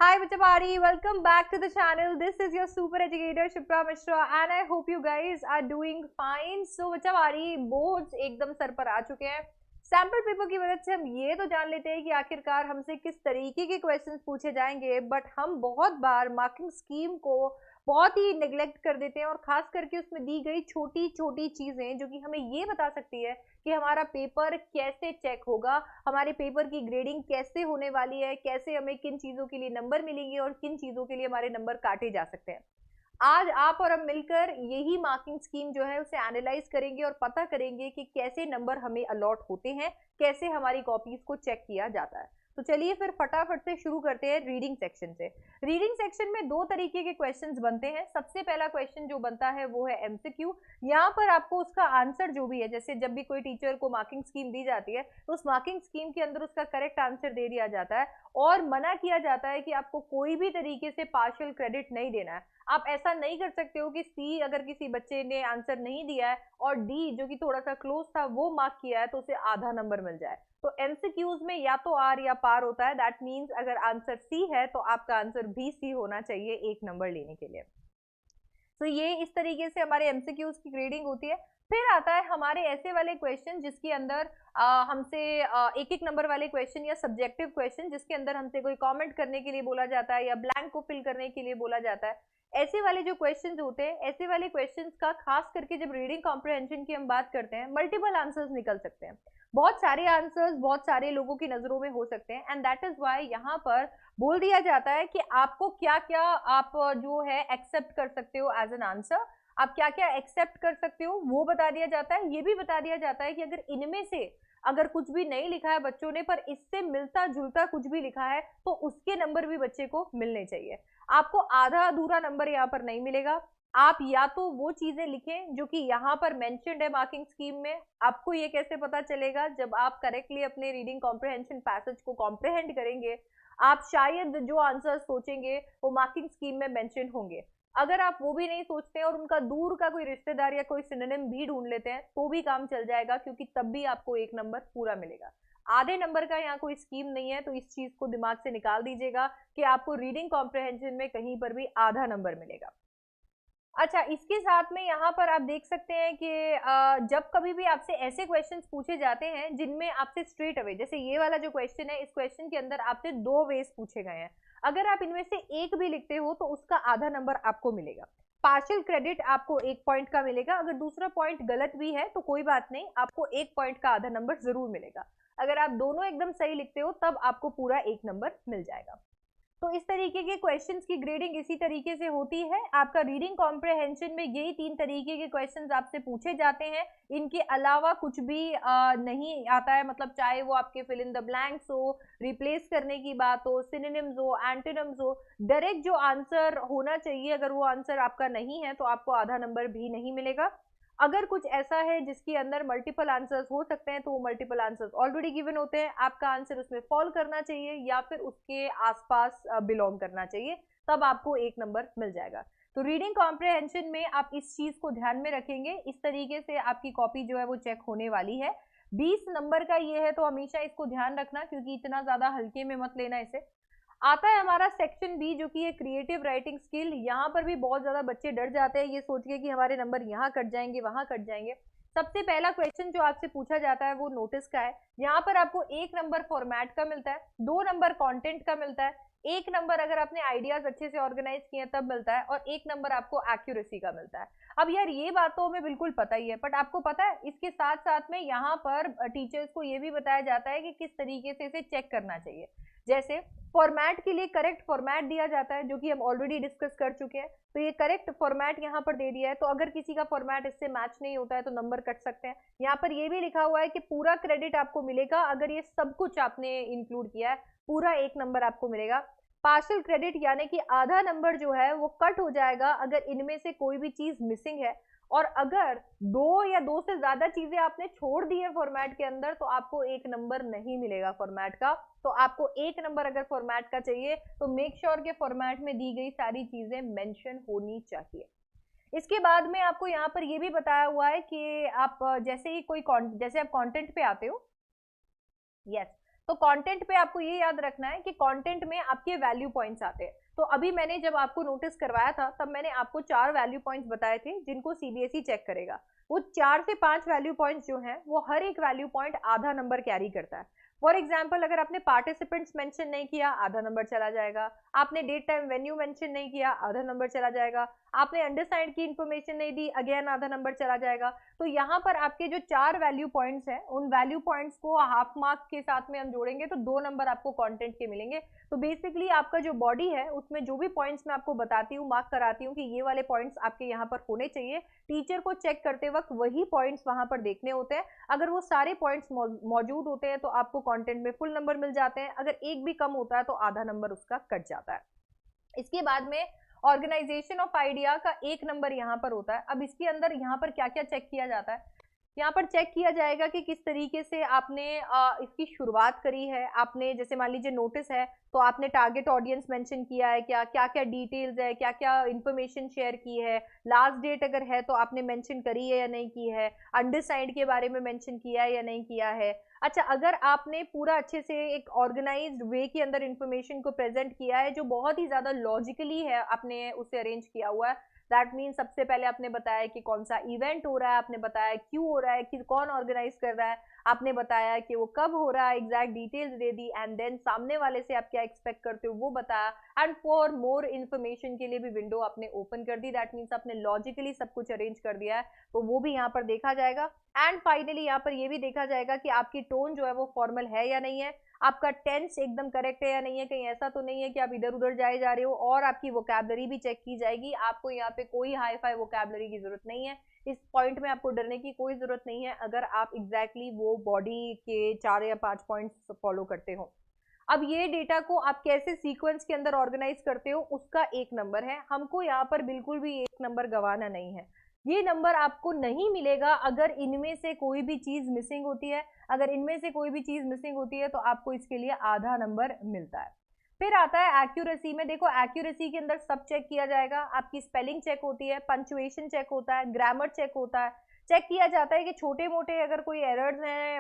Hi Bachabari, welcome back to the channel. This is your super educator Shipra Mishra and I hope you guys are doing fine. So Bachabari, boards एकदम sir पर आ चुके हैं. Sample paper की मदद से हम ये तो जान लेते हैं कि आखिरकार हमसे किस तरीके के क्वेश्चंस पूछे जाएंगे, बट हम बहुत बार मार्किंग स्कीम को बहुत ही नेग्लेक्ट कर देते हैं और खास करके उसमें दी गई छोटी छोटी चीजें जो कि हमें ये बता सकती है कि हमारा पेपर कैसे चेक होगा, हमारे पेपर की ग्रेडिंग कैसे होने वाली है, कैसे हमें किन चीजों के लिए नंबर मिलेंगे और किन चीजों के लिए हमारे नंबर काटे जा सकते हैं. आज आप और हम मिलकर यही मार्किंग स्कीम जो है उसे एनालाइज करेंगे और पता करेंगे कि कैसे नंबर हमें अलॉट होते हैं, कैसे हमारी कॉपीज को चेक किया जाता है. तो चलिए फिर फटाफट से शुरू करते हैं रीडिंग सेक्शन से. रीडिंग सेक्शन में दो तरीके के क्वेश्चंस बनते हैं. सबसे पहला क्वेश्चन जो बनता है वो है एमसीक्यू. यहाँ पर आपको उसका आंसर जो भी है, जैसे जब भी कोई टीचर को मार्किंग स्कीम दी जाती है तो उस मार्किंग स्कीम के अंदर उसका करेक्ट आंसर दे दिया जाता है और मना किया जाता है कि आपको कोई भी तरीके से पार्शियल क्रेडिट नहीं देना है. आप ऐसा नहीं कर सकते हो कि सी अगर किसी बच्चे ने आंसर नहीं दिया है और डी जो कि थोड़ा सा क्लोज था वो मार्क किया है तो उसे आधा नंबर मिल जाए. तो एमसीक्यूज में या तो आर या पार होता है. दैट मींस अगर आंसर सी है तो आपका आंसर भी सी होना चाहिए एक नंबर लेने के लिए. तो ये इस तरीके से हमारे एमसीक्यूज की ग्रेडिंग होती है. फिर आता है हमारे ऐसे वाले क्वेश्चन जिसके अंदर हमसे एक एक नंबर वाले क्वेश्चन या सब्जेक्टिव क्वेश्चन जिसके अंदर हमसे कोई कमेंट करने के लिए बोला जाता है या ब्लैंक को फिल करने के लिए बोला जाता है. ऐसे वाले जो क्वेश्चंस होते हैं, ऐसे वाले क्वेश्चंस का खास करके जब रीडिंग कॉम्प्रिहेंशन की हम बात करते हैं, मल्टीपल आंसर्स निकल सकते हैं. बहुत सारे आंसर्स बहुत सारे लोगों की नजरों में हो सकते हैं एंड दैट इज वाई यहाँ पर बोल दिया जाता है कि आपको क्या क्या आप जो है एक्सेप्ट कर सकते हो एज एन आंसर, आप क्या क्या एक्सेप्ट कर सकते हो वो बता दिया जाता है. ये भी बता दिया जाता है कि अगर इनमें से अगर कुछ भी नहीं लिखा है बच्चों ने पर इससे मिलता जुलता कुछ भी लिखा है तो उसके नंबर भी बच्चे को मिलने चाहिए. आपको आधा अधूरा नंबर यहाँ पर नहीं मिलेगा. आप या तो वो चीजें लिखें जो कि यहाँ पर मेंशन्ड है मार्किंग स्कीम में. आपको ये कैसे पता चलेगा? जब आप करेक्टली अपने रीडिंग कॉम्प्रिहेंशन पैसेज को कॉम्प्रिहेंड करेंगे, आप शायद जो आंसर सोचेंगे वो मार्किंग स्कीम में मेंशन होंगे. अगर आप वो भी नहीं सोचते और उनका दूर का कोई रिश्तेदार या कोई सिनोनिम भी ढूंढ लेते हैं तो भी काम चल जाएगा, क्योंकि तब भी आपको एक नंबर पूरा मिलेगा. आधे नंबर का यहाँ कोई स्कीम नहीं है, तो इस चीज को दिमाग से निकाल दीजिएगा कि आपको रीडिंग कॉम्प्रिहेंशन में कहीं पर भी आधा नंबर मिलेगा. अच्छा, इसके साथ में यहाँ पर आप देख सकते हैं कि जब कभी भी आपसे ऐसे क्वेश्चंस पूछे जाते हैं जिनमें आपसे स्ट्रेट अवे, जैसे ये वाला जो क्वेश्चन है, इस क्वेश्चन के अंदर आपसे दो वेज पूछे गए हैं. अगर आप इनमें से एक भी लिखते हो तो उसका आधा नंबर आपको मिलेगा. पार्शियल क्रेडिट आपको एक पॉइंट का मिलेगा. अगर दूसरा पॉइंट गलत भी है तो कोई बात नहीं, आपको एक पॉइंट का आधा नंबर जरूर मिलेगा. अगर आप दोनों एकदम सही लिखते हो तब आपको पूरा एक नंबर मिल जाएगा. तो इस तरीके के क्वेश्चंस की ग्रेडिंग इसी तरीके से होती है. आपका रीडिंग कॉम्प्रिहेंशन में यही तीन तरीके के क्वेश्चंस आपसे पूछे जाते हैं. इनके अलावा कुछ भी नहीं आता है. मतलब चाहे वो आपके फिल इन द ब्लैंक्स हो, रिप्लेस करने की बात हो, सिनोनिम्स हो, एंटोनिम्स हो, डायरेक्ट जो आंसर होना चाहिए अगर वो आंसर आपका नहीं है तो आपको आधा नंबर भी नहीं मिलेगा. अगर कुछ ऐसा है जिसके अंदर मल्टीपल आंसर्स हो सकते हैं तो वो मल्टीपल आंसर्स ऑलरेडी गिवन होते हैं. आपका आंसर उसमें फॉल करना चाहिए या फिर उसके आसपास बिलोंग करना चाहिए, तब आपको एक नंबर मिल जाएगा. तो रीडिंग कॉम्प्रिहेंशन में आप इस चीज को ध्यान में रखेंगे. इस तरीके से आपकी कॉपी जो है वो चेक होने वाली है. 20 नंबर का ये है तो हमेशा इसको ध्यान रखना, क्योंकि इतना ज्यादा हल्के में मत लेना इसे. आता है हमारा सेक्शन बी जो कि है क्रिएटिव राइटिंग स्किल. यहाँ पर भी बहुत ज्यादा बच्चे डर जाते हैं ये सोच के कि हमारे नंबर यहाँ कट जाएंगे वहां कट जाएंगे. सबसे पहला क्वेश्चन जो आपसे पूछा जाता है वो नोटिस का है. यहाँ पर आपको एक नंबर फॉर्मेट का मिलता है, 2 नंबर कंटेंट का मिलता है, 1 नंबर अगर आपने आइडियाज अच्छे से ऑर्गेनाइज किए तब मिलता है और 1 नंबर आपको एक्यूरेसी का मिलता है. अब यार ये बात तो हमें बिल्कुल पता ही है, बट आपको पता है इसके साथ साथ में यहाँ पर टीचर्स को ये भी बताया जाता है कि किस तरीके से इसे चेक करना चाहिए. जैसे फॉर्मेट के लिए करेक्ट फॉर्मेट दिया जाता है जो कि हम ऑलरेडी डिस्कस कर चुके हैं. तो ये करेक्ट फॉर्मेट यहाँ पर दे दिया है, तो अगर किसी का फॉर्मेट इससे मैच नहीं होता है तो नंबर कट सकते हैं. यहाँ पर ये भी लिखा हुआ है कि पूरा क्रेडिट आपको मिलेगा अगर ये सब कुछ आपने इंक्लूड किया है, पूरा एक नंबर आपको मिलेगा. पार्शियल क्रेडिट यानी कि आधा नंबर जो है वो कट हो जाएगा अगर इनमें से कोई भी चीज मिसिंग है, और अगर दो या दो से ज्यादा चीजें आपने छोड़ दी है फॉर्मेट के अंदर तो आपको एक नंबर नहीं मिलेगा फॉर्मेट का. तो आपको एक नंबर अगर फॉर्मेट का चाहिए तो मेक श्योर के फॉर्मेट में दी गई सारी चीजें मेंशन होनी चाहिए. इसके बाद में आपको यहाँ पर ये भी बताया हुआ है कि आप जैसे ही कोई जैसे आप कंटेंट पे आते हो, यस, तो कंटेंट पे आपको ये याद रखना है कि कंटेंट में आपके वैल्यू पॉइंट्स आते हैं। तो अभी मैंने जब आपको नोटिस करवाया था तब मैंने आपको 4 वैल्यू पॉइंट्स बताए थे जिनको सीबीएसई चेक करेगा। वो 4 से 5 वैल्यू पॉइंट्स जो हैं वो हर एक वैल्यू पॉइंट आधा नंबर कैरी करता है। फॉर एग्जाम्पल अगर आपने पार्टिसिपेंट्स मेंशन नहीं किया आधा नंबर चला जाएगा, आपने डेट टाइम वेन्यू मेंशन नहीं किया आधा नंबर चला जाएगा, आपने अंडरसाइंड की इन्फॉर्मेशन नहीं दी अगेन आधा नंबर चला जाएगा। तो यहाँ पर आपके जो 4 वैल्यू पॉइंट्स हैं उन वैल्यू पॉइंट्स को हाफ मार्क्स के साथ में हम जोड़ेंगे तो 2 नंबर आपको कंटेंट के मिलेंगे। तो बेसिकली आपका जो बॉडी है उसमें जो भी पॉइंट्स मैं आपको बताती हूँ, मार्क कराती हूँ कि ये वाले पॉइंट्स आपके यहाँ पर होने चाहिए, टीचर को चेक करते वक्त वही पॉइंट्स वहां पर देखने होते हैं। अगर वो सारे पॉइंट्स मौजूद होते हैं तो आपको कंटेंट में फुल नंबर मिल जाते हैं, अगर एक भी कम होता है तो आधा नंबर उसका कट जाता है। इसके बाद में ऑर्गेनाइजेशन ऑफ आइडिया का 1 नंबर यहाँ पर होता है। अब इसके अंदर यहाँ पर क्या क्या चेक किया जाता है, यहाँ पर चेक किया जाएगा कि किस तरीके से आपने इसकी शुरुआत करी है। आपने जैसे मान लीजिए नोटिस है तो आपने टारगेट ऑडियंस मेंशन किया है क्या, क्या क्या डिटेल्स है, क्या क्या इन्फॉर्मेशन शेयर की है, लास्ट डेट अगर है तो आपने मेंशन करी है या नहीं की है, अंडरसाइड के बारे में मेंशन किया है या नहीं किया है। अच्छा, अगर आपने पूरा अच्छे से एक ऑर्गेनाइज्ड वे के अंदर इन्फॉर्मेशन को प्रेजेंट किया है जो बहुत ही ज्यादा लॉजिकली है, आपने उसे अरेंज किया हुआ है, दैट मीन सबसे पहले आपने बताया कि कौन सा इवेंट हो रहा है, आपने बताया क्यों हो रहा है, कि कौन ऑर्गेनाइज कर रहा है, आपने बताया कि वो कब हो रहा है, एग्जैक्ट डिटेल्स दे दी, एंड देन सामने वाले से आप क्या एक्सपेक्ट करते हो वो बताया, एंड फॉर मोर इन्फॉर्मेशन के लिए भी विंडो आपने ओपन कर दी। दैट मीन्स आपने लॉजिकली सब कुछ अरेंज कर दिया है, तो वो भी यहाँ पर देखा जाएगा। एंड फाइनली यहाँ पर ये भी देखा जाएगा कि आपकी टोन जो है वो फॉर्मल है या नहीं है, आपका टेंस एकदम करेक्ट है या नहीं है, कहीं ऐसा तो नहीं है कि आप इधर उधर जाए जा रहे हो, और आपकी वोकैबलरी भी चेक की जाएगी। आपको यहाँ पे कोई हाई फाई वोकैबलरी की जरूरत नहीं है, इस पॉइंट में आपको डरने की कोई जरूरत नहीं है अगर आप एग्जैक्टली वो बॉडी के 4 या 5 पॉइंट्स फॉलो करते हो। अब ये डेटा को आप कैसे सीक्वेंस के अंदर ऑर्गेनाइज करते हो उसका 1 नंबर है। हमको यहाँ पर बिल्कुल भी 1 नंबर गंवाना नहीं है। ये नंबर आपको नहीं मिलेगा अगर इनमें से कोई भी चीज मिसिंग होती है। अगर इनमें से कोई भी चीज मिसिंग होती है तो आपको इसके लिए आधा नंबर मिलता है। फिर आता है एक्यूरेसी में। देखो एक्यूरेसी के अंदर सब चेक किया जाएगा, आपकी स्पेलिंग चेक होती है, पंचुएशन चेक होता है, ग्रामर चेक होता है। चेक किया जाता है कि छोटे मोटे अगर कोई एरर्स हैं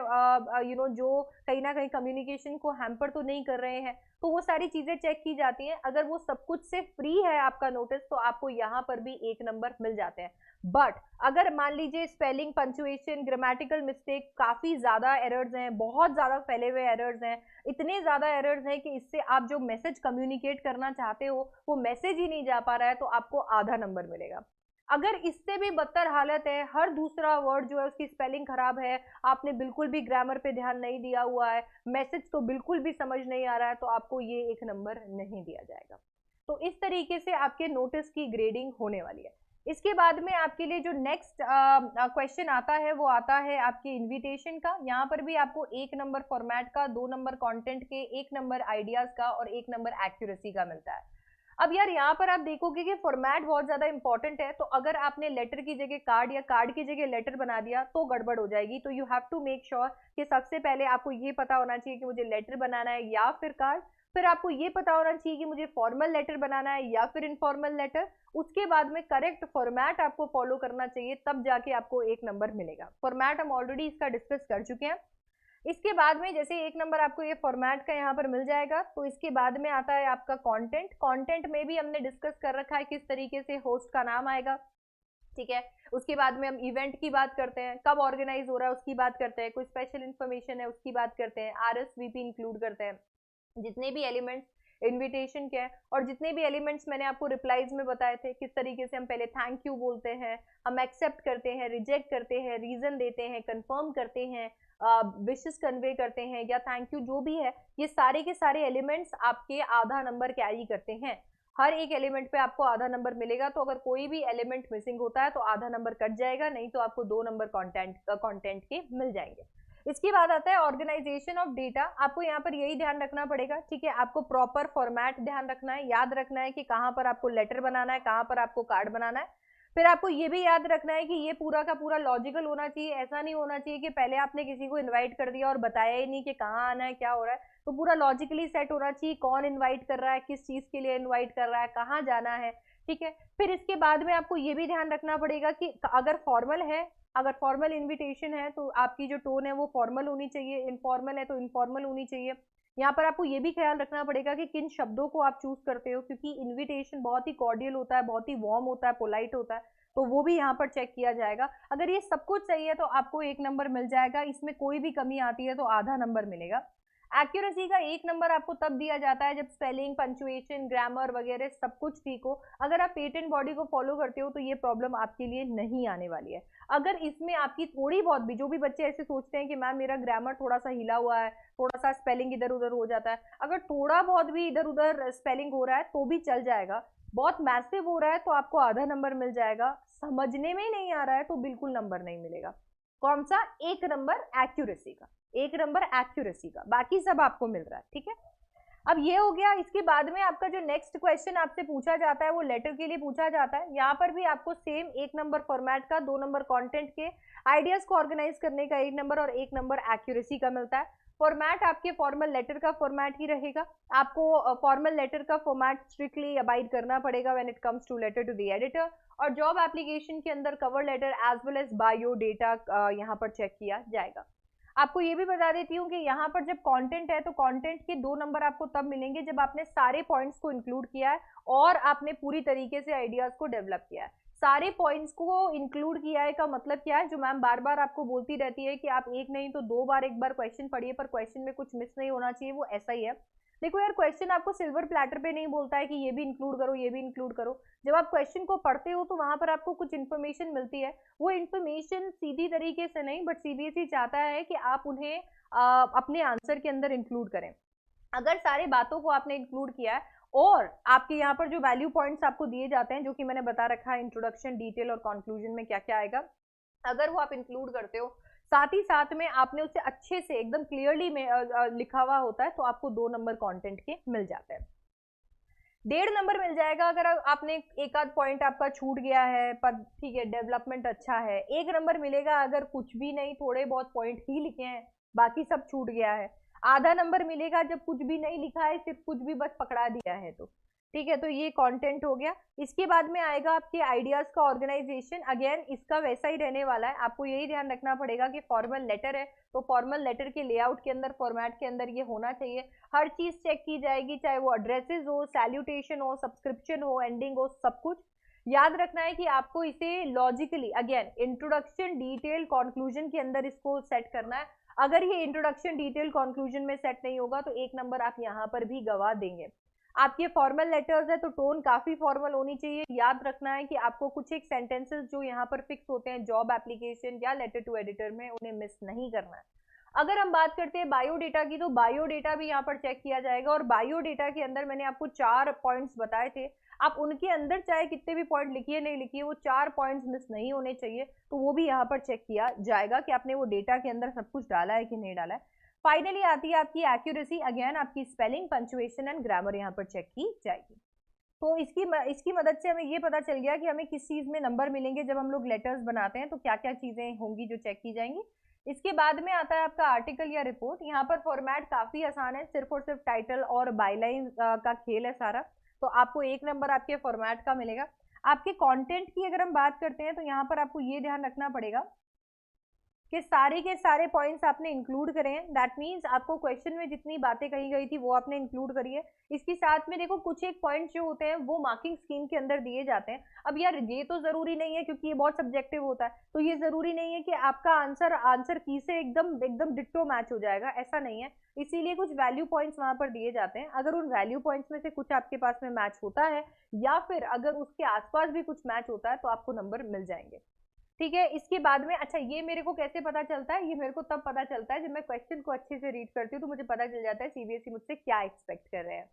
जो कहीं ना कहीं कम्युनिकेशन को हैम्पर तो नहीं कर रहे हैं, तो वो सारी चीजें चेक की जाती हैं। अगर वो सब कुछ से फ्री है आपका नोटिस तो आपको यहाँ पर भी 1 नंबर मिल जाते हैं। बट अगर मान लीजिए स्पेलिंग, पंचुएशन, ग्रामेटिकल मिस्टेक, काफी ज्यादा एरर्स हैं, बहुत ज्यादा फैले हुए एरर्स हैं, इतने ज्यादा एरर्स हैं कि इससे आप जो मैसेज कम्युनिकेट करना चाहते हो वो मैसेज ही नहीं जा पा रहा है, तो आपको आधा नंबर मिलेगा। अगर इससे भी बदतर हालत है, हर दूसरा वर्ड जो है उसकी स्पेलिंग खराब है, आपने बिल्कुल भी ग्रामर पे ध्यान नहीं दिया हुआ है, मैसेज तो बिल्कुल भी समझ नहीं आ रहा है, तो आपको ये 1 नंबर नहीं दिया जाएगा। तो इस तरीके से आपके नोटिस की ग्रेडिंग होने वाली है। इसके बाद में आपके लिए जो नेक्स्ट क्वेश्चन आता है वो आता है आपके इनविटेशन का। यहाँ पर भी आपको 1 नंबर फॉर्मेट का, 2 नंबर कंटेंट के, 1 नंबर आइडियाज का और 1 नंबर एक्यूरेसी का मिलता है। अब यार यहाँ पर आप देखोगे कि फॉर्मेट बहुत ज्यादा इंपॉर्टेंट है, तो अगर आपने लेटर की जगह कार्ड या कार्ड की जगह लेटर बना दिया तो गड़बड़ हो जाएगी। तो you have to make sure कि सबसे पहले आपको ये पता होना चाहिए कि मुझे लेटर बनाना है या फिर कार्ड, फिर आपको ये पता होना चाहिए कि मुझे फॉर्मल लेटर बनाना है या फिर इनफॉर्मल लेटर, उसके बाद में करेक्ट फॉर्मेट आपको फॉलो करना चाहिए, तब जाके आपको 1 नंबर मिलेगा। फॉर्मेट हम ऑलरेडी इसका डिस्कस कर चुके हैं। इसके बाद में जैसे 1 नंबर आपको ये फॉर्मेट का यहाँ पर मिल जाएगा, तो इसके बाद में आता है आपका कंटेंट। कंटेंट में भी हमने डिस्कस कर रखा है किस तरीके से होस्ट का नाम आएगा, ठीक है। उसके बाद में हम इवेंट की बात करते हैं, कब ऑर्गेनाइज हो रहा है उसकी बात करते हैं, कोई स्पेशल इन्फॉर्मेशन है उसकी बात करते हैं, RSVP इंक्लूड करते हैं, जितने भी एलिमेंट्स इनविटेशन के हैं, और जितने भी एलिमेंट्स मैंने आपको रिप्लाईज में बताए थे किस तरीके से हम पहले थैंक यू बोलते हैं, हम एक्सेप्ट करते हैं, रिजेक्ट करते हैं, रीजन देते हैं, कंफर्म करते हैं, विशेस कन्वे करते हैं या थैंक यू जो भी है, ये सारे के सारे एलिमेंट्स आपके आधा नंबर कैरी करते हैं। हर एक एलिमेंट पे आपको आधा नंबर मिलेगा, तो अगर कोई भी एलिमेंट मिसिंग होता है तो आधा नंबर कट जाएगा, नहीं तो आपको 2 नंबर कंटेंट के मिल जाएंगे। इसके बाद आता है ऑर्गेनाइजेशन ऑफ डेटा। आपको यहाँ पर यही ध्यान रखना पड़ेगा, ठीक है। आपको प्रॉपर फॉर्मेट ध्यान रखना है, याद रखना है कि कहाँ पर आपको लेटर बनाना है, कहाँ पर आपको कार्ड बनाना है। फिर आपको ये भी याद रखना है कि ये पूरा का पूरा लॉजिकल होना चाहिए। ऐसा नहीं होना चाहिए कि पहले आपने किसी को इनवाइट कर दिया और बताया ही नहीं कि कहाँ आना है, क्या हो रहा है। तो पूरा लॉजिकली सेट होना चाहिए, कौन इन्वाइट कर रहा है, किस चीज के लिए इन्वाइट कर रहा है, कहाँ जाना है, ठीक है। फिर इसके बाद में आपको ये भी ध्यान रखना पड़ेगा कि अगर फॉर्मल है अगर फॉर्मल इन्विटेशन है तो आपकी जो टोन है वो फॉर्मल होनी चाहिए, इनफॉर्मल है तो इनफॉर्मल होनी चाहिए। यहाँ पर आपको ये भी ख्याल रखना पड़ेगा कि किन शब्दों को आप चूज करते हो, क्योंकि इनविटेशन बहुत ही कॉर्डियल होता है, बहुत ही वार्म होता है, पोलाइट होता है, तो वो भी यहाँ पर चेक किया जाएगा। अगर ये सब कुछ सही है तो आपको 1 नंबर मिल जाएगा, इसमें कोई भी कमी आती है तो आधा नंबर मिलेगा। एक्यूरेसी का 1 नंबर आपको तब दिया जाता है जब स्पेलिंग, पंचुएशन, ग्रामर वगैरह सब कुछ ठीक हो। अगर आप पेटेंट बॉडी को फॉलो करते हो तो ये प्रॉब्लम आपके लिए नहीं आने वाली है। अगर इसमें आपकी थोड़ी बहुत भी, जो भी बच्चे ऐसे सोचते हैं कि मैम मेरा ग्रामर थोड़ा सा हिला हुआ है, थोड़ा सा स्पेलिंग इधर उधर हो जाता है, अगर थोड़ा बहुत भी इधर उधर स्पेलिंग हो रहा है तो भी चल जाएगा। बहुत मैसिव हो रहा है तो आपको आधा नंबर मिल जाएगा, समझने में ही नहीं आ रहा है तो बिल्कुल नंबर नहीं मिलेगा। कौन सा? 1 नंबर एक्यूरेसी का, 1 नंबर एक्यूरेसी का, बाकी सब आपको मिल रहा है, ठीक है। अब ये हो गया। इसके बाद में आपका जो नेक्स्ट क्वेश्चन आपसे पूछा जाता है वो लेटर के लिए पूछा जाता है। यहाँ पर भी आपको सेम 1 नंबर फॉर्मेट का, 2 नंबर कंटेंट के, आइडियाज को ऑर्गेनाइज करने का 1 नंबर और 1 नंबर एक्यूरेसी का मिलता है। फॉर्मेट आपके फॉर्मल लेटर का फॉर्मेट ही रहेगा। आपको फॉर्मल लेटर का फॉर्मेट स्ट्रिक्टली अबाइड करना पड़ेगा when it comes to letter to the editor. और जॉब एप्लीकेशन के अंदर cover letter as well as biodata यहाँ पर चेक किया जाएगा। आपको ये भी बता देती हूँ कि यहाँ पर जब कंटेंट है तो कंटेंट के 2 नंबर आपको तब मिलेंगे जब आपने सारे पॉइंट्स को इंक्लूड किया है और आपने पूरी तरीके से आइडियाज को डेवलप किया है। सारे पॉइंट्स को इंक्लूड किया है का मतलब क्या है, जो मैम बार बार आपको बोलती रहती है कि आप एक नहीं तो 2 बार एक बार क्वेश्चन पढ़िए पर क्वेश्चन में कुछ मिस नहीं होना चाहिए, वो ऐसा ही है। देखो यार, क्वेश्चन आपको सिल्वर प्लेटर पे नहीं बोलता है कि ये भी इंक्लूड करो, ये भी इंक्लूड करो। जब आप क्वेश्चन को पढ़ते हो तो वहां पर आपको कुछ इन्फॉर्मेशन मिलती है, वो इन्फॉर्मेशन सीधी तरीके से नहीं, बट सीबीएसई चाहता है कि आप उन्हें अपने आंसर के अंदर इंक्लूड करें। अगर सारे बातों को आपने इंक्लूड किया है और आपके यहाँ पर जो वैल्यू पॉइंट्स आपको दिए जाते हैं, जो कि मैंने बता रखा है इंट्रोडक्शन, डिटेल और कंक्लूजन में क्या क्या आएगा, अगर वो आप इंक्लूड करते हो, साथ ही साथ में आपने उसे अच्छे से एकदम क्लियरली में लिखा हुआ होता है, तो आपको 2 नंबर कंटेंट के मिल जाते हैं। 1.5 नंबर मिल जाएगा अगर आपने एक आध पॉइंट आपका छूट गया है पर ठीक है, डेवलपमेंट अच्छा है। 1 नंबर मिलेगा अगर कुछ भी नहीं, थोड़े बहुत पॉइंट ही लिखे हैं, बाकी सब छूट गया है। आधा नंबर मिलेगा जब कुछ भी नहीं लिखा है, सिर्फ कुछ भी बस पकड़ा दिया है तो। ठीक है, तो ये कंटेंट हो गया। इसके बाद में आएगा आपके आइडियाज का ऑर्गेनाइजेशन। अगेन इसका वैसा ही रहने वाला है, आपको यही ध्यान रखना पड़ेगा कि फॉर्मल लेटर है तो फॉर्मल लेटर के लेआउट के अंदर, फॉर्मेट के अंदर ये होना चाहिए। हर चीज चेक की जाएगी, चाहे वो एड्रेसेस हो, सैल्यूटेशन हो, सब्सक्रिप्शन हो, एंडिंग हो, सब कुछ याद रखना है कि आपको इसे logically, again introduction, detail, conclusion के अंदर इसको सेट करना है। अगर ये इंट्रोडक्शन, डिटेल, कंक्लूजन में सेट नहीं होगा तो 1 नंबर आप यहाँ पर भी गवा देंगे। आपके फॉर्मल लेटर्स है तो टोन काफी फॉर्मल होनी चाहिए। याद रखना है कि आपको कुछ एक सेंटेंसेस जो यहाँ पर फिक्स होते हैं जॉब एप्लीकेशन या लेटर टू एडिटर में, उन्हें मिस नहीं करना है। अगर हम बात करते हैं बायोडेटा की, तो बायोडेटा भी यहाँ पर चेक किया जाएगा और बायोडेटा के अंदर मैंने आपको 4 पॉइंट्स बताए थे। आप उनके अंदर चाहे कितने भी पॉइंट लिखिए नहीं लिखिए, वो 4 पॉइंट्स मिस नहीं होने चाहिए, तो वो भी यहाँ पर चेक किया जाएगा कि आपने वो डेटा के अंदर सब कुछ डाला है कि नहीं डाला है। फाइनली आती है आपकी एक्यूरेसी। अगेन आपकी स्पेलिंग, पंचुएशन एंड ग्रामर यहाँ पर चेक की जाएगी। तो इसकी मदद से हमें ये पता चल गया कि हमें किस चीज में नंबर मिलेंगे जब हम लोग लेटर्स बनाते हैं, तो क्या क्या चीजें होंगी जो चेक की जाएंगी। इसके बाद में आता है आपका आर्टिकल या रिपोर्ट। यहाँ पर फॉर्मेट काफी आसान है, सिर्फ और सिर्फ टाइटल और बायलाइन का खेल है सारा, तो आपको 1 नंबर आपके फॉर्मेट का मिलेगा। आपके कंटेंट की अगर हम बात करते हैं तो यहाँ पर आपको ये ध्यान रखना पड़ेगा कि सारे के सारे पॉइंट्स आपने इंक्लूड करे हैं। दैट मीन्स आपको क्वेश्चन में जितनी बातें कही गई थी वो आपने इंक्लूड करी है। इसके साथ में देखो कुछ एक पॉइंट्स जो होते हैं वो मार्किंग स्कीम के अंदर दिए जाते हैं। अब यार ये तो जरूरी नहीं है क्योंकि ये बहुत सब्जेक्टिव होता है, तो ये जरूरी नहीं है कि आपका आंसर की से एकदम एकदम डिट्टो मैच हो जाएगा, ऐसा नहीं है। इसीलिए कुछ वैल्यू पॉइंट्स वहां पर दिए जाते हैं। अगर उन वैल्यू पॉइंट्स में से कुछ आपके पास में मैच होता है या फिर अगर उसके आसपास भी कुछ मैच होता है तो आपको नंबर मिल जाएंगे। ठीक है, इसके बाद में अच्छा ये मेरे को कैसे पता चलता है, ये मेरे को तब पता चलता है जब मैं क्वेश्चन को अच्छे से रीड करती हूँ, तो मुझे पता चल जाता है सीबीएसई मुझसे क्या एक्सपेक्ट कर रहे हैं।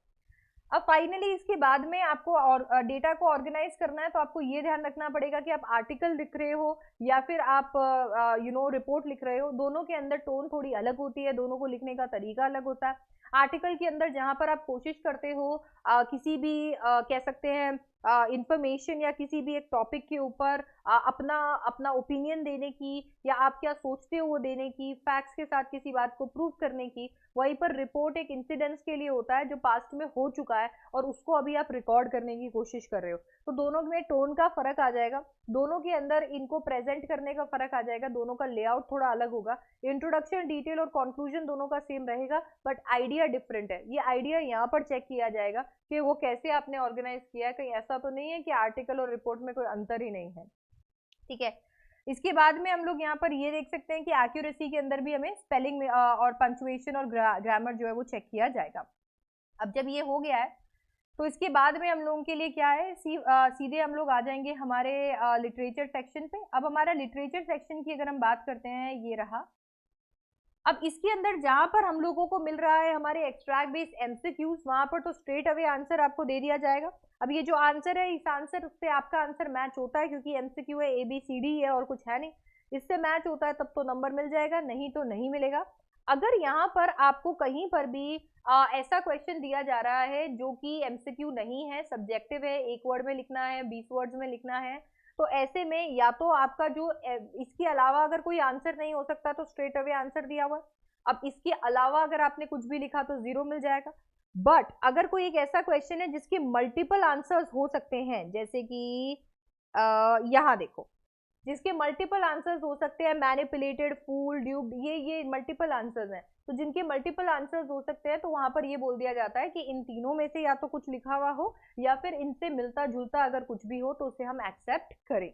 अब फाइनली इसके बाद में आपको और डेटा को ऑर्गेनाइज करना है, तो आपको ये ध्यान रखना पड़ेगा कि आप आर्टिकल लिख रहे हो या फिर आप रिपोर्ट लिख रहे हो, दोनों के अंदर टोन थोड़ी अलग होती है, दोनों को लिखने का तरीका अलग होता है। आर्टिकल के अंदर जहां पर आप कोशिश करते हो किसी भी कह सकते हैं इंफॉर्मेशन या किसी भी एक टॉपिक के ऊपर अपना अपना ओपिनियन देने की, या आप क्या सोचते हो वो देने की, फैक्ट्स के साथ किसी बात को प्रूव करने की। वहीं पर रिपोर्ट एक इंसिडेंट्स के लिए होता है जो पास्ट में हो चुका है और उसको अभी आप रिकॉर्ड करने की कोशिश कर रहे हो। तो दोनों में टोन का फर्क आ जाएगा, दोनों के अंदर इनको प्रेजेंट करने का फर्क आ जाएगा, दोनों का लेआउट थोड़ा अलग होगा। इंट्रोडक्शन, डिटेल और कंक्लूजन दोनों का सेम रहेगा, बट आइडिया डिफरेंट है। ये आइडिया यहाँ पर चेक किया जाएगा कि वो कैसे आपने ऑर्गेनाइज किया है। कहीं ऐसा तो नहीं है कि आर्टिकल और रिपोर्ट में कोई अंतर ही नहीं है, ठीक है। इसके बाद में हम लोग यहाँ पर ये देख सकते हैं कि एक्यूरेसी के अंदर भी हमें स्पेलिंग में और पंक्चुएशन और ग्रामर जो है वो चेक किया जाएगा। अब जब ये हो गया है तो इसके बाद में हम लोगों के लिए क्या है, सीधे हम लोग आ जाएंगे हमारे लिटरेचर सेक्शन पे। अब हमारा लिटरेचर सेक्शन की अगर हम बात करते हैं, ये रहा। अब इसके अंदर जहां पर हम लोगों को मिल रहा है हमारे एक्सट्रैक्ट बेस्ड एमसीक्यूज, वहां पर तो स्ट्रेट अवे आंसर आपको दे दिया जाएगा। अब ये जो आंसर है, इस आंसर से आपका आंसर मैच होता है, क्योंकि एमसीक्यू है, ABCD है और कुछ है नहीं, इससे मैच होता है तब तो नंबर मिल जाएगा, नहीं तो नहीं मिलेगा। अगर यहाँ पर आपको कहीं पर भी ऐसा क्वेश्चन दिया जा रहा है जो कि एमसीक्यू नहीं है, सब्जेक्टिव है, 1 वर्ड में लिखना है, 20 वर्ड्स में लिखना है, तो ऐसे में या तो आपका जो इसके अलावा अगर कोई आंसर नहीं हो सकता तो स्ट्रेट अवे आंसर दिया हुआ है। अब इसके अलावा अगर आपने कुछ भी लिखा तो 0 मिल जाएगा। बट अगर कोई एक ऐसा क्वेश्चन है जिसके मल्टीपल आंसर्स हो सकते हैं, जैसे कि यहाँ देखो, जिसके मल्टीपल आंसर्स हो सकते हैं, मैनिपुलेटेड, फूल, ड्यूब्ड, ये मल्टीपल आंसर्स हैं, तो जिनके मल्टीपल आंसर्स हो सकते हैं तो वहां पर ये बोल दिया जाता है कि इन तीनों में से या तो कुछ लिखा हुआ हो या फिर इनसे मिलता जुलता अगर कुछ भी हो तो उसे हम एक्सेप्ट करें।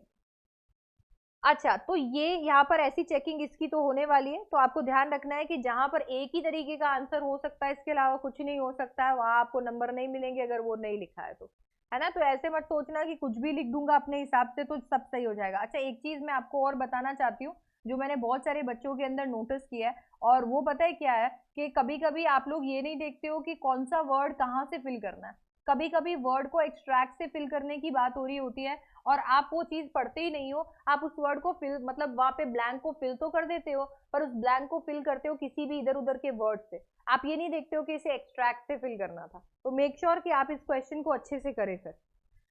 अच्छा, तो ये यहाँ पर ऐसी चेकिंग इसकी तो होने वाली है, तो आपको ध्यान रखना है कि जहां पर एक ही तरीके का आंसर हो सकता है, इसके अलावा कुछ नहीं हो सकता है, वहां आपको नंबर नहीं मिलेंगे अगर वो नहीं लिखा है तो, है ना। तो ऐसे मत सोचना कि कुछ भी लिख दूंगा अपने हिसाब से तो सब सही हो जाएगा। अच्छा, एक चीज मैं आपको और बताना चाहती हूँ जो मैंने बहुत सारे बच्चों के अंदर नोटिस किया है, और वो पता है क्या है, कि कभी कभी आप लोग ये नहीं देखते हो कि कौन सा वर्ड कहाँ से फिल करना है। कभी कभी वर्ड को एक्सट्रैक्ट से फिल करने की बात हो रही होती है और आप वो चीज पढ़ते ही नहीं हो, आप उस वर्ड को फिल, मतलब वहां पे ब्लैंक को फिल तो कर देते हो, पर उस ब्लैंक को फिल करते हो किसी भी इधर उधर के वर्ड से। आप ये नहीं देखते हो कि इसे एक्सट्रैक्ट से फिल करना था। तो मेक श्योर कि आप इस क्वेश्चन को अच्छे से करें फिर।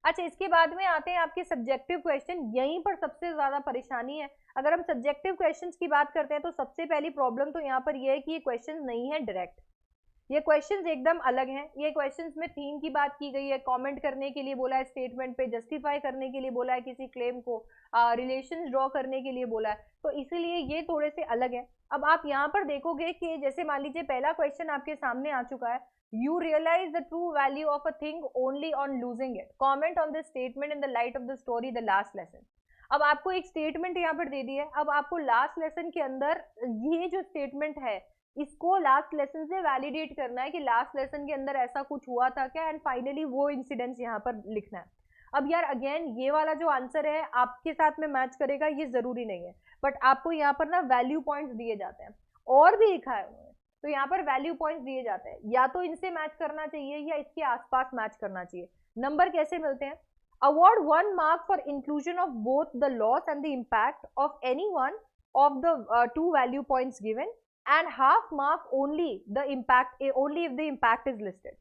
अच्छा, इसके बाद में आते हैं आपके सब्जेक्टिव क्वेश्चन। यहीं पर सबसे ज्यादा परेशानी है। अगर हम सब्जेक्टिव क्वेश्चंस की बात करते हैं तो सबसे पहली प्रॉब्लम तो यहाँ पर यह है कि ये क्वेश्चन नहीं है डायरेक्ट, ये क्वेश्चंस एकदम अलग हैं। ये क्वेश्चंस में थीम की बात की गई है, कमेंट करने के लिए बोला है, स्टेटमेंट पे जस्टिफाई करने के लिए बोला है, किसी क्लेम को रिलेशंस ड्रॉ करने के लिए बोला है, तो इसीलिए ये थोड़े से अलग है। अब आप यहाँ पर देखोगे कि जैसे मान लीजिए पहला क्वेश्चन आपके सामने आ चुका है, you realise the true value of a thing only on losing it, comment on this statement in the light of the story the last lesson. अब आपको एक स्टेटमेंट यहाँ पर दे दी है, अब आपको लास्ट लेसन के अंदर ये जो स्टेटमेंट है इसको लास्ट लेसन से वैलिडेट करना है कि लास्ट लेसन के अंदर ऐसा कुछ हुआ था क्या, एंड फाइनली वो इंसिडेंट्स यहाँ पर लिखना है। अब यार अगेन ये वाला जो आंसर है आपके साथ में मैच करेगा ये जरूरी नहीं है, बट आपको यहाँ पर ना वैल्यू पॉइंट्स दिए जाते हैं, और भी लिखा है उन्होंने, तो यहाँ पर वैल्यू पॉइंट्स दिए जाते हैं, या तो इनसे मैच करना चाहिए या इसके आसपास मैच करना चाहिए। नंबर कैसे मिलते हैं, award 1 mark for inclusion of both the loss and the impact of any one of the 2 value points given, and half mark only the impact, only if the impact is listed।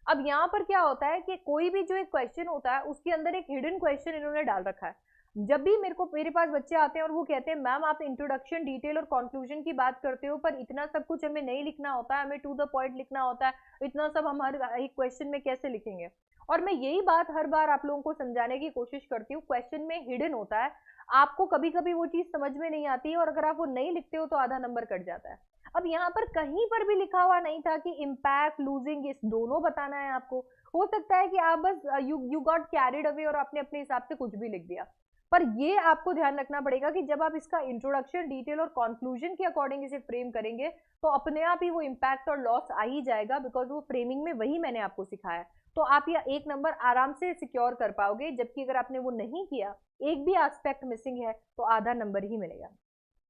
अब यहाँ पर क्या होता है कि कोई भी जो एक क्वेश्चन होता है उसके अंदर एक हिडन क्वेश्चन इन्होंने डाल रखा है। जब भी मेरे पास बच्चे आते हैं और वो कहते हैं मैम आप इंट्रोडक्शन, डिटेल और कंक्लूजन की बात करते हो, पर इतना सब कुछ हमें नहीं लिखना होता है, हमें टू द पॉइंट लिखना होता है, इतना सब हम हर एक क्वेश्चन में कैसे लिखेंगे। और मैं यही बात हर बार आप लोगों को समझाने की कोशिश करती हूँ, क्वेश्चन में हिडन होता है, आपको कभी कभी वो चीज समझ में नहीं आती है, और अगर आप वो नहीं लिखते हो तो आधा नंबर कट जाता है। अब यहाँ पर कहीं पर भी लिखा हुआ नहीं था कि इम्पैक्ट, लूजिंग, इस दोनों बताना है आपको। हो सकता है कि आप बस यू गॉट कैरिड अवे और आपने अपने हिसाब से कुछ भी लिख दिया, पर ये आपको ध्यान रखना पड़ेगा कि जब आप इसका इंट्रोडक्शन, डिटेल और कंक्लूजन के अकॉर्डिंग इसे फ्रेम करेंगे तो अपने आप ही वो इम्पैक्ट और लॉस आ ही जाएगा, बिकॉज वो फ्रेमिंग में वही मैंने आपको सिखाया। तो आप ये एक नंबर आराम से सिक्योर कर पाओगे, जबकि अगर आपने वो नहीं किया, एक भी एस्पेक्ट मिसिंग है, तो आधा नंबर ही मिलेगा।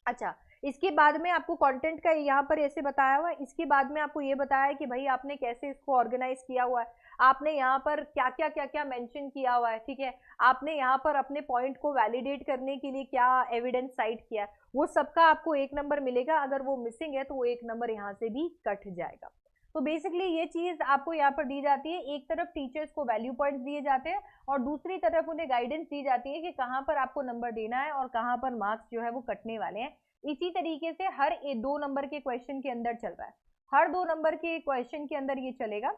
अच्छा, इसके बाद में आपको कंटेंट का यहाँ पर ऐसे बताया हुआ है, इसके बाद में आपको ये बताया है कि भाई आपने कैसे इसको ऑर्गेनाइज किया हुआ है, आपने यहाँ पर क्या क्या मेंशन किया हुआ है, ठीक है, आपने यहाँ पर अपने पॉइंट को वैलिडेट करने के लिए क्या एविडेंस साइट किया है, वो सबका आपको एक नंबर मिलेगा। अगर वो मिसिंग है तो वो एक नंबर यहाँ से भी कट जाएगा। तो बेसिकली ये चीज आपको यहाँ पर दी जाती है, एक तरफ टीचर्स को वैल्यू पॉइंट्स दिए जाते हैं और दूसरी तरफ उन्हें गाइडेंस दी जाती है कि कहाँ पर आपको नंबर देना है और कहाँ पर मार्क्स जो है वो कटने वाले हैं। इसी तरीके से हर 2 नंबर के क्वेश्चन के अंदर चल रहा है, हर 2 नंबर के क्वेश्चन के अंदर ये चलेगा।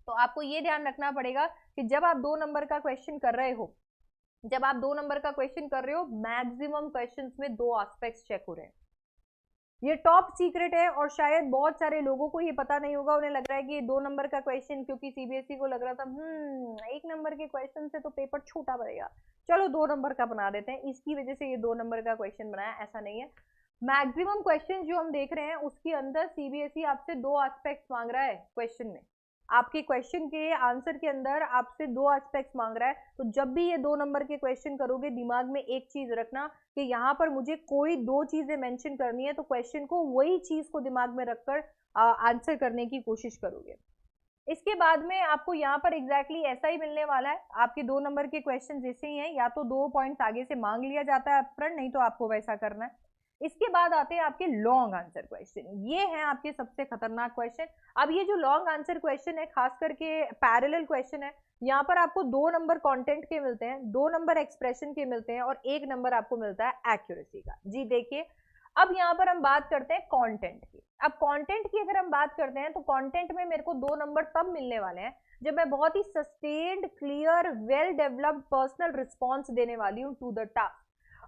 तो आपको ये ध्यान रखना पड़ेगा कि जब आप 2 नंबर का क्वेश्चन कर रहे हो, जब आप 2 नंबर का क्वेश्चन कर रहे हो, मैक्सिमम क्वेश्चंस में 2 एस्पेक्ट्स चेक हो रहे हैं। ये टॉप सीक्रेट है और शायद बहुत सारे लोगों को ये पता नहीं होगा, उन्हें लग रहा है कि ये 2 नंबर का क्वेश्चन, क्योंकि सीबीएसई को लग रहा था 1 नंबर के क्वेश्चन से तो पेपर छोटा पड़ेगा, चलो 2 नंबर का बना देते हैं, इसकी वजह से ये 2 नंबर का क्वेश्चन बनाया, ऐसा नहीं है। मैक्सिमम क्वेश्चन जो हम देख रहे हैं उसके अंदर सीबीएसई आपसे 2 एस्पेक्ट्स मांग रहा है क्वेश्चन में, आपके क्वेश्चन के आंसर के अंदर आपसे 2 एस्पेक्ट्स मांग रहा है। तो जब भी ये 2 नंबर के क्वेश्चन करोगे, दिमाग में एक चीज रखना कि यहाँ पर मुझे कोई 2 चीजें मेंशन करनी है, तो क्वेश्चन को वही चीज को दिमाग में रखकर आंसर करने की कोशिश करोगे। इसके बाद में आपको यहाँ पर एग्जैक्टली ऐसा ही मिलने वाला है, आपके 2 नंबर के क्वेश्चन ऐसे ही हैं, या तो 2 पॉइंट्स आगे से मांग लिया जाता है अपफ्रंट, नहीं तो आपको वैसा करना है। इसके बाद आते हैं आपके लॉन्ग आंसर क्वेश्चन, ये हैं आपके सबसे खतरनाक क्वेश्चन। अब ये जो लॉन्ग आंसर क्वेश्चन है, खास करके पैरेलल क्वेश्चन है, यहाँ पर आपको 2 नंबर कंटेंट के मिलते हैं, 2 नंबर एक्सप्रेशन के मिलते हैं और 1 नंबर आपको मिलता है एक्यूरेसी का। जी देखिए, अब यहाँ पर हम बात करते हैं कंटेंट की। अब कंटेंट की अगर हम बात करते हैं तो कंटेंट में मेरे को 2 नंबर तब मिलने वाले हैं जब मैं बहुत ही sustained, clear, well developed personal response देने वाली हूँ टू द टास्क।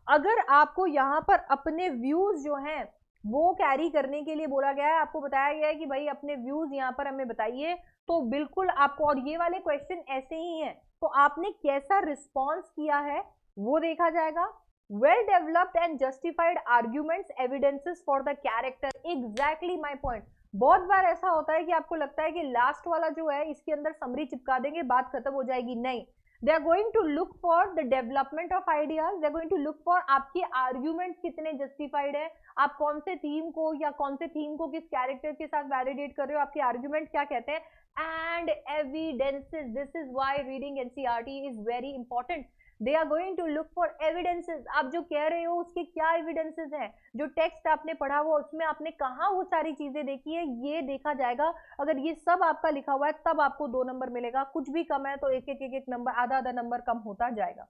अगर आपको यहाँ पर अपने व्यूज जो हैं वो कैरी करने के लिए बोला गया है, आपको बताया गया है कि भाई अपने व्यूज यहाँ पर हमें बताइए, तो बिल्कुल आपको, और ये वाले क्वेश्चन ऐसे ही हैं, तो आपने कैसा रिस्पॉन्स किया है वो देखा जाएगा। Well developed and justified arguments, evidences for the character, exactly my point. बहुत बार ऐसा होता है कि आपको लगता है कि लास्ट वाला जो है इसके अंदर समरी चिपका देंगे, बात खत्म हो जाएगी, नहीं। They are going to look for the development of ideas. They are going to look for आपके arguments कितने justified है, आप कौन से थीम को या कौन से थीम को किस कैरेक्टर के साथ वैलिडेट कर रहे हो, आपके आर्ग्यूमेंट क्या कहते हैं, and evidences. This is why reading NCERT is very important. They are going to look for evidences, आप जो कह रहे हो उसके क्या एविडेंसेस हैं, जो टेक्स्ट आपने पढ़ा हुआ उसमें आपने कहाँ वो सारी चीजें देखी है, ये देखा जाएगा। अगर ये सब आपका लिखा हुआ है तब आपको 2 नंबर मिलेगा, कुछ भी कम है तो एक नंबर, आधा आधा नंबर कम होता जाएगा।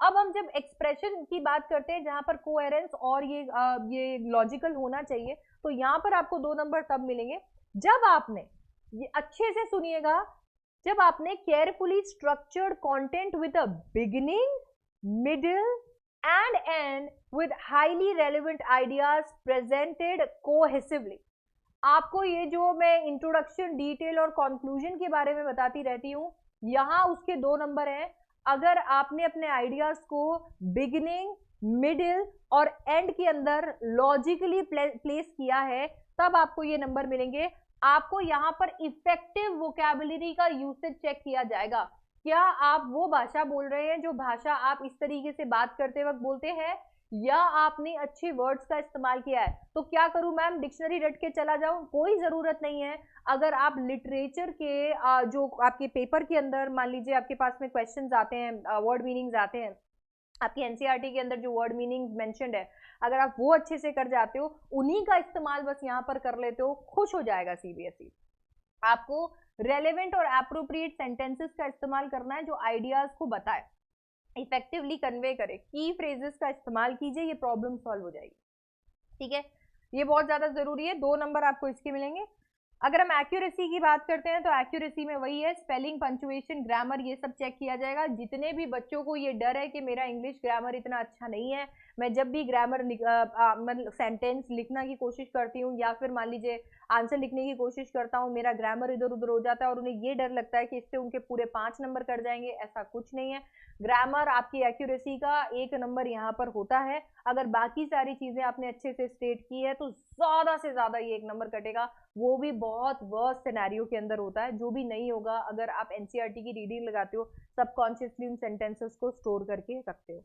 अब हम जब एक्सप्रेशन की बात करते हैं जहां पर कोहेरेंस और ये लॉजिकल होना चाहिए, तो यहाँ पर आपको 2 नंबर तब मिलेंगे जब आपने, ये अच्छे से सुनिएगा, जब आपने carefully structured content with a beginning, middle and end with highly relevant ideas presented cohesively. आपको ये जो मैं इंट्रोडक्शन, डिटेल और कंक्लूजन के बारे में बताती रहती हूँ, यहाँ उसके 2 नंबर हैं। अगर आपने अपने आइडियाज को बिगिनिंग, मिडिल और एंड के अंदर लॉजिकली प्लेस किया है, तब आपको ये नंबर मिलेंगे। आपको यहाँ पर इफेक्टिव वोकैबुलरी का यूसेज चेक किया जाएगा, क्या आप वो भाषा बोल रहे हैं जो भाषा आप इस तरीके से बात करते वक्त बोलते हैं, या आपने अच्छे वर्ड्स का इस्तेमाल किया है। तो क्या करूं मैम, डिक्शनरी रट के चला जाऊं, कोई जरूरत नहीं है। अगर आप लिटरेचर के जो आपके पेपर के अंदर, मान लीजिए आपके पास में क्वेश्चंस आते हैं, वर्ड मीनिंग्स आते हैं, आपकी एनसीईआरटी के अंदर जो वर्ड मीनिंग मेंशन्ड है, अगर आप वो अच्छे से कर जाते हो, उन्हीं का इस्तेमाल बस यहाँ पर कर लेते हो, खुश हो जाएगा सीबीएसई। आपको रेलेवेंट और एप्रोप्रिएट सेंटेंसेस का इस्तेमाल करना है जो आइडियाज को बताए, इफेक्टिवली कन्वे करे, की फ्रेजेस का इस्तेमाल कीजिए, ये प्रॉब्लम सॉल्व हो जाएगी। ठीक है, ये बहुत ज्यादा जरूरी है। 2 नंबर आपको इसके मिलेंगे। अगर हम एक्यूरेसी की बात करते हैं तो एक्यूरेसी में वही है, स्पेलिंग, पंक्चुएशन, ग्रामर, ये सब चेक किया जाएगा। जितने भी बच्चों को ये डर है कि मेरा इंग्लिश ग्रामर इतना अच्छा नहीं है, मैं जब भी ग्रामर मतलब सेंटेंस लिखना की कोशिश करती हूँ या फिर मान लीजिए आंसर लिखने की कोशिश करता हूँ, मेरा ग्रामर इधर उधर हो जाता है और उन्हें ये डर लगता है कि इससे उनके पूरे 5 नंबर कट जाएंगे, ऐसा कुछ नहीं है। ग्रामर आपकी एक्यूरेसी का 1 नंबर यहाँ पर होता है। अगर बाकी सारी चीजें आपने अच्छे से स्टेट की है तो ज्यादा से ज्यादा ये 1 नंबर कटेगा, वो भी बहुत वर्स्ट सिनेरियो के अंदर होता है, जो भी नहीं होगा अगर आप एनसीईआरटी की रीडिंग लगाते हो, सबकॉन्शियसली उन सेंटेंसेस को स्टोर करके रखते हो।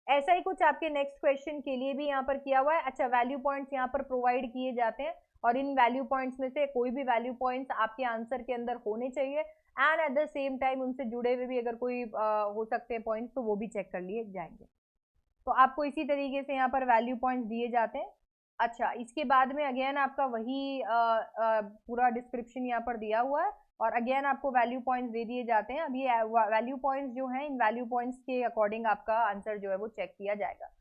ऐसा ही कुछ आपके नेक्स्ट क्वेश्चन के लिए भी यहाँ पर किया हुआ है। अच्छा, वैल्यू पॉइंट्स यहाँ पर प्रोवाइड किए जाते हैं और इन वैल्यू पॉइंट्स में से कोई भी वैल्यू पॉइंट्स आपके आंसर के अंदर होने चाहिए, and at the same time उनसे जुड़े हुए भी अगर कोई हो सकते हैं पॉइंट्स, तो वो भी चेक कर लिए जाएंगे। तो आपको इसी तरीके से यहाँ पर वैल्यू पॉइंट्स दिए जाते हैं। अच्छा, इसके बाद में अगेन आपका वही पूरा डिस्क्रिप्शन यहाँ पर दिया हुआ है और अगेन आपको वैल्यू पॉइंट्स दे दिए जाते हैं। अब ये वैल्यू पॉइंट्स जो हैं, इन वैल्यू पॉइंट्स के अकॉर्डिंग आपका आंसर जो है वो चेक किया जाएगा।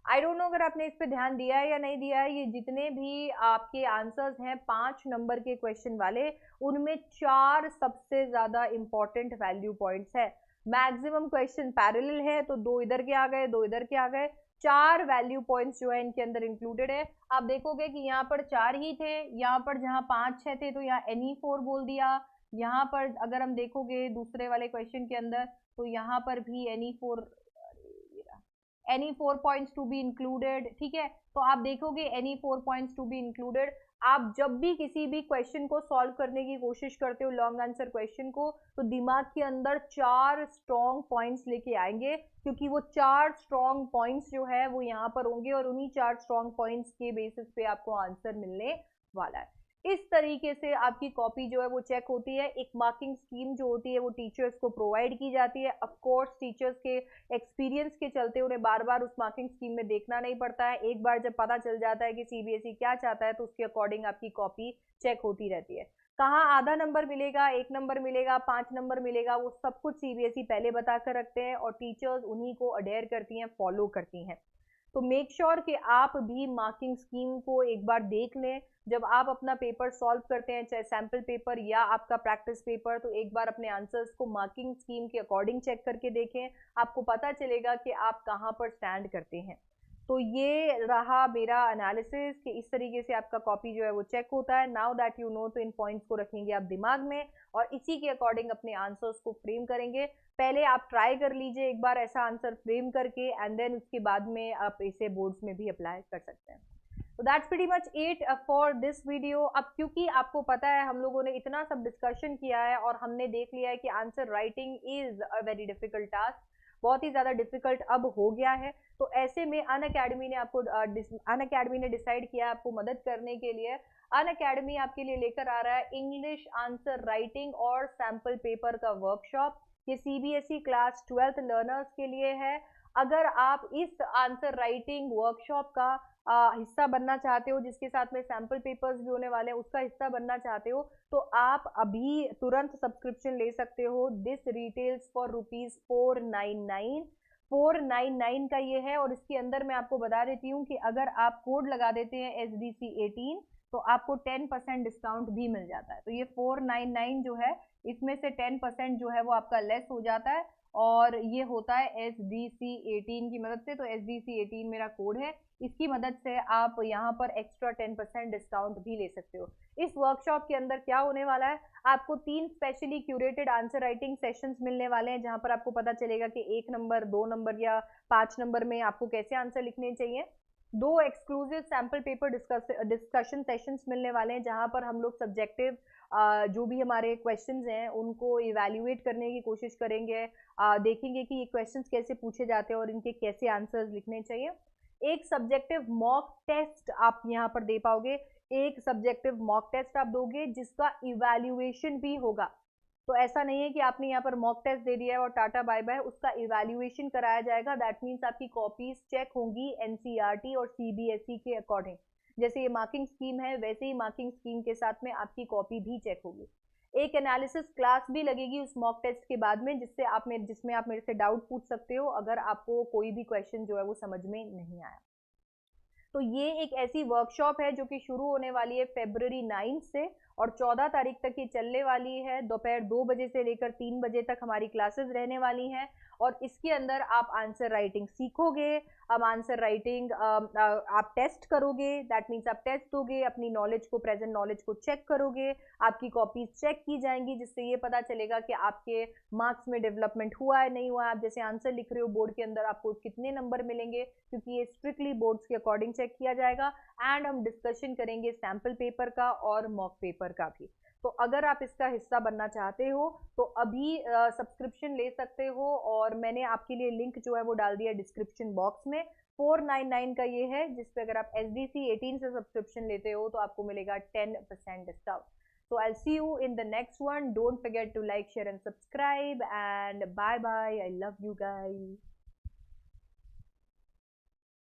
आई डोंट नो अगर आपने इस पे ध्यान दिया है या नहीं दिया है। ये जितने भी आपके आंसर्स हैं 5 नंबर के क्वेश्चन वाले, उनमें 4 सबसे ज्यादा इंपॉर्टेंट वैल्यू पॉइंट्स है। मैक्सिमम क्वेश्चन पैरेलल है तो 2 इधर के आ गए, 2 इधर के आ गए। 4 वैल्यू पॉइंट्स जो है इनके अंदर इंक्लूडेड है। आप देखोगे कि यहाँ पर 4 ही थे, यहाँ पर जहाँ 5-6 थे तो यहाँ NE4 बोल दिया। यहाँ पर अगर हम देखोगे दूसरे वाले क्वेश्चन के अंदर तो यहाँ पर भी NE4 points to be included. ठीक है, तो आप देखोगे NE4 points to be included. आप जब भी किसी भी क्वेश्चन को सॉल्व करने की कोशिश करते हो, लॉन्ग आंसर क्वेश्चन को, तो दिमाग के अंदर 4 स्ट्रॉन्ग पॉइंट्स लेके आएंगे, क्योंकि वो 4 स्ट्रॉन्ग पॉइंट्स जो है वो यहाँ पर होंगे और उन्हीं 4 स्ट्रॉन्ग पॉइंट्स के बेसिस पे आपको आंसर मिलने वाला है। इस तरीके से आपकी कॉपी जो है वो चेक होती है। एक मार्किंग स्कीम जो होती है वो टीचर्स को प्रोवाइड की जाती है। ऑफ कोर्स टीचर्स के एक्सपीरियंस के चलते उन्हें बार बार उस मार्किंग स्कीम में देखना नहीं पड़ता है। एक बार जब पता चल जाता है कि CBSE क्या चाहता है तो उसके अकॉर्डिंग आपकी कॉपी चेक होती रहती है। कहाँ आधा नंबर मिलेगा, 1 नंबर मिलेगा, 5 नंबर मिलेगा, वो सब कुछ CBSE पहले बता कर रखते हैं और टीचर्स उन्हीं को अडेयर करती हैं, फॉलो करती हैं। तो मेक श्योर कि आप भी मार्किंग स्कीम को एक बार देख लें। जब आप अपना पेपर सॉल्व करते हैं, चाहे सैम्पल पेपर या आपका प्रैक्टिस पेपर, तो एक बार अपने आंसर्स को मार्किंग स्कीम के अकॉर्डिंग चेक करके देखें। आपको पता चलेगा कि आप कहाँ पर स्टैंड करते हैं। तो ये रहा मेरा एनालिसिस कि इस तरीके से आपका कॉपी जो है वो चेक होता है। नाउ दैट यू नो, तो इन पॉइंट्स को रखेंगे आप दिमाग में और इसी के अकॉर्डिंग अपने आंसर्स को फ्रेम करेंगे। पहले आप ट्राई कर लीजिए एक बार ऐसा आंसर फ्रेम करके, एंड देन उसके बाद में आप इसे बोर्ड्स में भी अप्लाई कर सकते हैं। तो that's pretty much it for this video. अब क्योंकि आपको पता है हम लोगों ने इतना सब डिस्कशन किया है और हमने देख लिया है कि answer writing is a very difficult task, बहुत ही ज़्यादा डिफिकल्ट अब हो गया है। तो ऐसे में अनअकैडमी ने डिसाइड किया आपको मदद करने के लिए। अनअकैडमी आपके लिए लेकर आ रहा है इंग्लिश आंसर राइटिंग और सैम्पल पेपर का वर्कशॉप। ये CBSE क्लास 12th लर्नर्स के लिए है। अगर आप इस आंसर राइटिंग वर्कशॉप का हिस्सा बनना चाहते हो, जिसके साथ में सैम्पल पेपर्स भी होने वाले हैं, उसका हिस्सा बनना चाहते हो, तो आप अभी तुरंत सब्सक्रिप्शन ले सकते हो। This retails for ₹499। 499 का ये है और इसके अंदर मैं आपको बता देती हूँ कि अगर आप कोड लगा देते हैं SDC18 तो आपको 10% डिस्काउंट भी मिल जाता है। तो ये 499 जो है, इसमें से 10% जो है वो आपका लेस हो जाता है और ये होता है SDC18 की मदद से। तो SDC18 मेरा कोड है, इसकी मदद से आप यहाँ पर एक्स्ट्रा 10% डिस्काउंट भी ले सकते हो। इस वर्कशॉप के अंदर क्या होने वाला है, आपको 3 specially curated answer writing sessions मिलने वाले हैं, जहां पर आपको पता चलेगा कि 1 नंबर, 2 नंबर या 5 नंबर में आपको कैसे आंसर लिखने चाहिए। 2 exclusive sample paper discussion sessions मिलने वाले हैं, जहां पर हम लोग सब्जेक्टिव जो भी हमारे क्वेश्चंस हैं उनको इवैल्यूएट करने की कोशिश करेंगे। देखेंगे कि ये क्वेश्चंस कैसे पूछे जाते हैं और इनके कैसे आंसर्स लिखने चाहिए। एक सब्जेक्टिव मॉक टेस्ट आप यहाँ पर दे पाओगे, एक सब्जेक्टिव मॉक टेस्ट आप दोगे जिसका इवैल्यूएशन भी होगा। तो ऐसा नहीं है कि आपने यहाँ पर मॉक टेस्ट दे दिया है और टाटा बाय बाय, उसका इवैल्यूएशन कराया जाएगा। दैट मीन्स आपकी कॉपीज चेक होंगी NCERT और CBSE के अकॉर्डिंग। जैसे ये मार्किंग स्कीम है, वैसे ही मार्किंग स्कीम के साथ में आपकी कॉपी भी चेक होगी। एक एनालिसिस क्लास भी लगेगी उस मॉक टेस्ट के बाद में, जिसमें आप मेरे से डाउट पूछ सकते हो अगर आपको कोई भी क्वेश्चन जो है वो समझ में नहीं आया। तो ये एक ऐसी वर्कशॉप है जो कि शुरू होने वाली है February 9 से और 14 तारीख तक ये चलने वाली है। दोपहर 2 बजे से लेकर 3 बजे तक हमारी क्लासेस रहने वाली हैं और इसके अंदर आप आंसर राइटिंग सीखोगे। अब आंसर राइटिंग आप टेस्ट करोगे, दैट मीन्स आप टेस्ट दोगे, अपनी नॉलेज को, प्रेजेंट नॉलेज को चेक करोगे, आपकी कॉपीज चेक की जाएंगी, जिससे ये पता चलेगा कि आपके मार्क्स में डेवलपमेंट हुआ है नहीं हुआ है। आप जैसे आंसर लिख रहे हो बोर्ड के अंदर, आपको कितने नंबर मिलेंगे, क्योंकि ये स्ट्रिक्टली बोर्ड्स के अकॉर्डिंग चेक किया जाएगा। एंड हम डिस्कशन करेंगे सैम्पल पेपर का और मॉक पेपर का भी। तो अगर आप इसका हिस्सा बनना चाहते हो तो अभी सब्सक्रिप्शन ले सकते हो और मैंने आपके लिए लिंक जो है वो डाल दिया डिस्क्रिप्शन बॉक्स में। 499 का ये है, जिस पे अगर आप SDC18 से सब्सक्रिप्शन लेते हो तो आपको मिलेगा 10% discount. So I'll see you in the next one. Don't forget to like, share and subscribe, and bye bye. I love you guys.